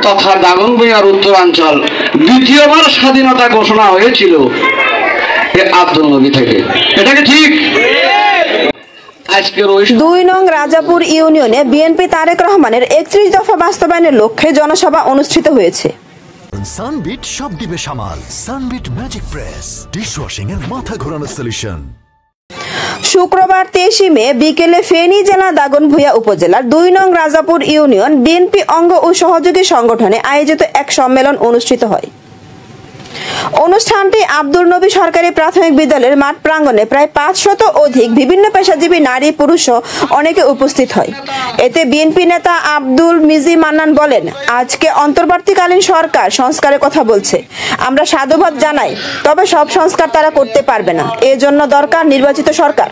তথা দাগনভূঞার উত্তরাঞ্চল দ্বিতীয়বার স্বাধীনতা ঘোষণা হয়েছিল আব্দুল নবী থেকে। এটা কি ঠিক? আজকের ২ নং রাজাপুর ইউনিয়নে বিএনপি তারেক রহমানের ৩১ দফা বাস্তবায়নের লক্ষ্যে জনসভা অনুষ্ঠিত হয়েছে। সানবিট সব দিবে সামাল। সানবিট ম্যাজিক প্রেস ডিশওয়াশিং এর মাথা ঘোরানো সলিউশন। শুক্রবার ২৩ মে বিকেলে ফেনী জেলা দাগনভূঞা উপজেলার ২ নং রাজাপুর ইউনিয়ন বিএনপি অঙ্গ ও সহযোগী সংগঠনে আয়োজিত এক সম্মেলন অনুষ্ঠিত হয়। অনুষ্ঠানটি আব্দুল নবী সরকারি প্রাথমিক বিদ্যালয়ের মাঠ প্রাঙ্গণে প্রায় ৫০০ অধিক বিভিন্ন পেশাজীবী নারী পুরুষ অনেকে উপস্থিত হয়। এতে বিএনপি নেতা আব্দুল মিজি মান্নান বলেন, আজকে অন্তর্বর্তীকালীন সরকার সংস্কারের কথা বলছে, আমরা সাধুবাদ জানাই, তবে সব সংস্কার তারা করতে পারবে না, এজন্য দরকার নির্বাচিত সরকার।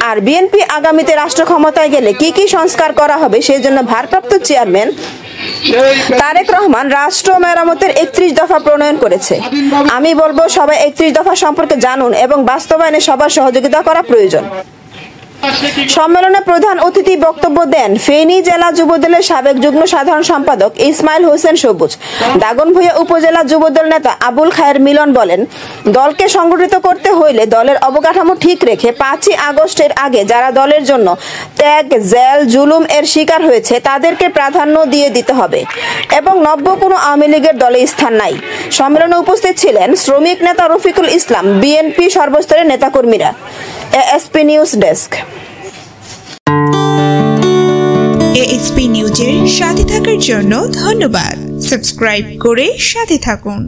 আর বিএনপি আগামীতে রাষ্ট্র ক্ষমতায় গেলে কি কি সংস্কার করা হবে সেই জন্য ভারপ্রাপ্ত চেয়ারম্যান তারেক রহমান রাষ্ট্র মেরামতের ৩১ দফা প্রণয়ন করেছে। আমি বলবো সবাই ৩১ দফা সম্পর্কে জানুন এবং বাস্তবায়নে সবার সহযোগিতা করা প্রয়োজন। সম্মেলনে প্রধান অতিথি বক্তব্য দেন ফেনী জেলা যুবদলের সাবেক যুগ্ম সাধারণ সম্পাদক ইসমাইল হোসেন সবুজ। দাগনভূঞা উপজেলা যুবদল নেতা আবুল খায়ের মিলন বলেন, দলকে সংগঠিত করতে হইলে দলের অবকাঠামো ঠিক রেখে ৫ই আগস্টের আগে যারা দলের জন্য ত্যাগ, জেল, জুলুম এর শিকার হয়েছে তাদেরকে প্রাধান্য দিয়ে দিতে হবে এবং নব্য কোনো আওয়ামী লীগের দলে স্থান নাই। সম্মেলনে উপস্থিত ছিলেন শ্রমিক নেতা রফিকুল ইসলাম, বিএনপি সর্বস্তরের নেতাকর্মীরা। ASP news desk. এএসপি নিউজের সাথে থাকার জন্য ধন্যবাদ। সাবস্ক্রাইব করে সাথে থাকুন।